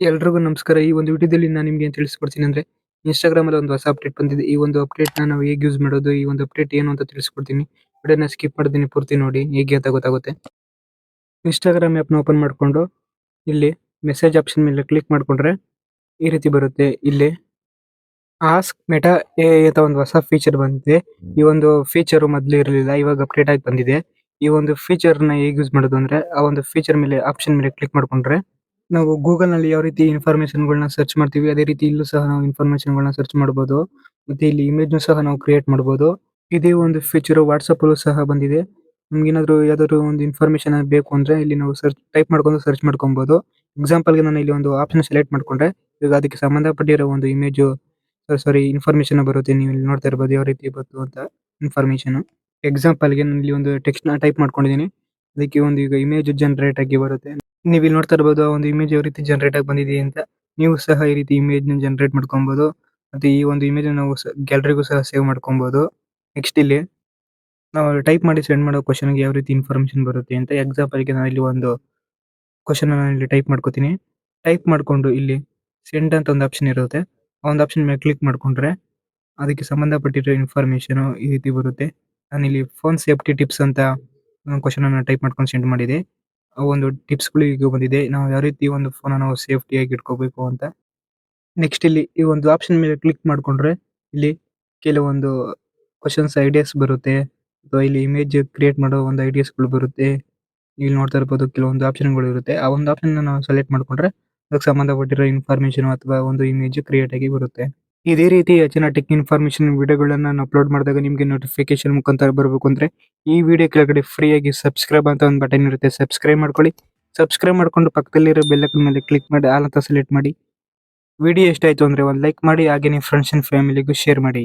ಎಲ್ರಿಗೂ ನಮಸ್ಕಾರ. ಈ ಒಂದು ವಿಡಿಯೋದಲ್ಲಿ ನಾನು ನಿಮ್ಗೆ ಏನ್ ತಿಳಿಸ್ಕೊಡ್ತೀನಿ ಅಂದ್ರೆ, ಇನ್‌ಸ್ಟಾಗ್ರಾಮ್ ಅಲ್ಲಿ ಒಂದು ಹೊಸ ಅಪ್ಡೇಟ್ ಬಂದಿದೆ. ಈ ಒಂದು ಅಪ್ಡೇಟ್‌ನ ನಾವು ಹೇಗೆ ಯೂಸ್ ಮಾಡೋದು, ಈ ಒಂದು ಅಪ್ಡೇಟ್ ಏನು ಅಂತ ತಿಳಿಸ್ಕೊಡ್ತೀನಿ. ವಿಡಿಯೋನ ಸ್ಕಿಪ್ ಮಾಡ್ತೀನಿ ಪೂರ್ತಿ ನೋಡಿ ಹೇಗೆ ಅಂತ ಗೊತ್ತಾಗುತ್ತೆ. ಇನ್‌ಸ್ಟಾಗ್ರಾಮ್ ಆ್ಯಪ್‌ನ ಓಪನ್ ಮಾಡ್ಕೊಂಡು, ಇಲ್ಲಿ ಮೆಸೇಜ್ ಆಪ್ಷನ್ ಮೇಲೆ ಕ್ಲಿಕ್ ಮಾಡ್ಕೊಂಡ್ರೆ ಈ ರೀತಿ ಬರುತ್ತೆ. ಇಲ್ಲಿ ಆಸ್ಕ್ ಮೆಟಾ ಎಐ ಅಂತ ಒಂದು ಹೊಸ ಫೀಚರ್ ಬಂದಿದೆ. ಈ ಒಂದು ಫೀಚರ್ ಮೊದಲು ಇರಲಿಲ್ಲ, ಇವಾಗ ಅಪ್ಡೇಟ್ ಆಗಿ ಬಂದಿದೆ. ಈ ಒಂದು ಫೀಚರ್‌ನ ಹೇಗೆ ಯೂಸ್ ಮಾಡೋದು ಅಂದ್ರೆ, ಆ ಒಂದು ಫೀಚರ್ ಮೇಲೆ ಆಪ್ಷನ್ ಮೇಲೆ ಕ್ಲಿಕ್ ಮಾಡ್ಕೊಂಡ್ರೆ ನಾವು ಗೂಗಲ್‌ನಲ್ಲಿ ಯಾವ ರೀತಿ ಇನ್ಫಾರ್ಮೇಷನ್‌ಗಳನ್ನ ಸರ್ಚ್ ಮಾಡ್ತೀವಿ, ಅದೇ ರೀತಿ ಇಲ್ಲೂ ಸಹ ನಾವು ಇನ್ಫಾರ್ಮೇಷನ್‌ಗಳನ್ನ ಸರ್ಚ್ ಮಾಡ್ಬೋದು. ಮತ್ತೆ ಇಲ್ಲಿ ಇಮೇಜ್‌ನು ಸಹ ನಾವು ಕ್ರಿಯೇಟ್ ಮಾಡ್ಬೋದು. ಇದೇ ಒಂದು ಫೀಚರ್ ವಾಟ್ಸಾಪಲ್ಲೂ ಸಹ ಬಂದಿದೆ. ನಮ್ಗೇನಾದ್ರು ಯಾವ್ದಾದ್ರು ಒಂದು ಇನ್ಫಾರ್ಮೇಷನ್ ಬೇಕು ಅಂದ್ರೆ ಇಲ್ಲಿ ನಾವು ಟೈಪ್ ಮಾಡ್ಕೊಂಡು ಸರ್ಚ್ ಮಾಡ್ಕೊಬೋದು. ಎಕ್ಸಾಂಪಲ್‌ಗೆ ನಾನು ಇಲ್ಲಿ ಒಂದು ಆಪ್ಷನ್ ಸೆಲೆಕ್ಟ್ ಮಾಡ್ಕೊಂಡ್ರೆ, ಈಗ ಅದಕ್ಕೆ ಸಂಬಂಧಪಟ್ಟಿರೋ ಒಂದು ಇಮೇಜು ಸಾರಿ ಇನ್ಫಾರ್ಮೇಷನ್ ಬರುತ್ತೆ. ನೀವು ಇಲ್ಲಿ ನೋಡ್ತಾ ಇರ್ಬೋದು ಯಾವ ರೀತಿ ಬಂತು ಅಂತ ಇನ್ಫಾರ್ಮೇಷನ್. ಎಕ್ಸಾಂಪಲ್‌ಗೆ ನಾನು ಇಲ್ಲಿ ಒಂದು ಟೆಕ್ಸ್ಟ್‌ನ ಟೈಪ್ ಮಾಡ್ಕೊಂಡಿದ್ದೀನಿ. ಅದಕ್ಕೆ ಒಂದು ಈಗ ಇಮೇಜ್ ಜನರೇಟ್ ಆಗಿ ಬರುತ್ತೆ. ನೀವು ಇಲ್ಲಿ ನೋಡ್ತಾ ಇರ್ಬೋದು ಆ ಒಂದು ಇಮೇಜ್ ಯಾವ ರೀತಿ ಜನರೇಟ್ ಆಗಿ ಬಂದಿದೆ ಅಂತ. ನೀವು ಸಹ ಈ ರೀತಿ ಇಮೇಜ್‌ನ ಜನರೇಟ್ ಮಾಡ್ಕೊಬೋದು. ಮತ್ತೆ ಈ ಒಂದು ಇಮೇಜ್‌ನ ನಾವು ಗ್ಯಾಲರಿಗೂ ಸಹ ಸೇವ್ ಮಾಡ್ಕೊಬೋದು. ನೆಕ್ಸ್ಟ್ ಇಲ್ಲಿ ನಾವು ಟೈಪ್ ಮಾಡಿ ಸೆಂಡ್ ಮಾಡೋ ಕ್ವೆಷನ್‌ಗೆ ಯಾವ ರೀತಿ ಇನ್ಫಾರ್ಮೇಷನ್ ಬರುತ್ತೆ ಅಂತ ಎಕ್ಸಾಂಪಲ್‌ಗೆ ನಾನು ಇಲ್ಲಿ ಒಂದು ಕ್ವೆಷನ್ ಅನ್ನ ಇಲ್ಲಿ ಟೈಪ್ ಮಾಡ್ಕೋತೀನಿ. ಟೈಪ್ ಮಾಡ್ಕೊಂಡು ಇಲ್ಲಿ ಸೆಂಡ್ ಅಂತ ಒಂದು ಆಪ್ಷನ್ ಇರುತ್ತೆ. ಆ ಒಂದು ಆಪ್ಷನ್ ಮೇಲೆ ಕ್ಲಿಕ್ ಮಾಡ್ಕೊಂಡ್ರೆ ಅದಕ್ಕೆ ಸಂಬಂಧಪಟ್ಟಿರೋ ಇನ್ಫಾರ್ಮೇಷನ್ ಈ ರೀತಿ ಬರುತ್ತೆ. ನಾನಿಲ್ಲಿ ಫೋನ್ ಸೇಫ್ಟಿ ಟಿಪ್ಸ್ ಅಂತ ಕ್ವೆಷನ್ ಅನ್ನ ಟೈಪ್ ಮಾಡ್ಕೊಂಡು ಸೆಂಡ್ ಮಾಡಿದೆ. ಆ ಒಂದು ಟಿಪ್ಸ್‌ಗಳು ಈಗ ಬಂದಿದೆ. ನಾವು ಯಾವ ರೀತಿ ಒಂದು ಫೋನನ್ನ ನಾವು ಸೇಫ್ಟಿಯಾಗಿ ಇಟ್ಕೋಬೇಕು ಅಂತ. ನೆಕ್ಸ್ಟ್ ಇಲ್ಲಿ ಈ ಒಂದು ಆಪ್ಷನ್ ಮೇಲೆ ಕ್ಲಿಕ್ ಮಾಡ್ಕೊಂಡ್ರೆ ಇಲ್ಲಿ ಕೆಲವೊಂದು ಕ್ವೆಷನ್ಸ್ ಐಡಿಯಾಸ್ ಬರುತ್ತೆ. ಅಥವಾ ಇಲ್ಲಿ ಇಮೇಜ್ ಕ್ರಿಯೇಟ್ ಮಾಡೋ ಒಂದು ಐಡಿಯಾಸ್‌ಗಳು ಬರುತ್ತೆ. ಇಲ್ಲಿ ನೋಡ್ತಾ ಇರ್ಬೋದು ಕೆಲವೊಂದು ಆಪ್ಷನ್‌ಗಳು ಇರುತ್ತೆ. ಆ ಒಂದು ಆಪ್ಷನ್‌ನ ನಾವು ಸೆಲೆಕ್ಟ್ ಮಾಡ್ಕೊಂಡ್ರೆ ಅದಕ್ಕೆ ಸಂಬಂಧಪಟ್ಟಿರೋ ಇನ್ಫಾರ್ಮೇಷನ್ ಅಥವಾ ಒಂದು ಇಮೇಜ್ ಕ್ರಿಯೇಟ್ ಆಗಿ ಬರುತ್ತೆ. ಇದೇ ರೀತಿ ಹೆಚ್ಚಿನ ಟೆಕ್ ಇನ್ಫಾರ್ಮೇಷನ್ ವಿಡಿಯೋಗಳನ್ನ ನಾನು ಅಪ್ಲೋಡ್ ಮಾಡಿದಾಗ ನಿಮಗೆ ನೋಟಿಫಿಕೇಶನ್ ಮುಖಾಂತರ ಬರಬೇಕು ಅಂದ್ರೆ ಈ ವಿಡಿಯೋ ಕೆಳಗಡೆ ಫ್ರೀಯಾಗಿ ಸಬ್ಸ್ಕ್ರೈಬ್ ಅಂತ ಒಂದು ಬಟನ್ ಇರುತ್ತೆ. ಸಬ್ಸ್ಕ್ರೈಬ್ ಮಾಡ್ಕೊಳ್ಳಿ. ಸಬ್ಸ್ಕ್ರೈಬ್ ಮಾಡ್ಕೊಂಡು ಪಕ್ಕದಲ್ಲಿರೋ ಬೆಲ್ ಐಕಾನ್ ಮೇಲೆ ಕ್ಲಿಕ್ ಮಾಡಿ ಆಲ್ ಅಂತ ಸೆಲೆಕ್ಟ್ ಮಾಡಿ. ವಿಡಿಯೋ ಇಷ್ಟ ಆಯ್ತು ಅಂದ್ರೆ ಒಂದು ಲೈಕ್ ಮಾಡಿ, ಹಾಗೆ ನಿಮ್ಮ ಫ್ರೆಂಡ್ಸ್ ಅಂಡ್ ಫ್ಯಾಮಿಲಿಗೂ ಶೇರ್ ಮಾಡಿ.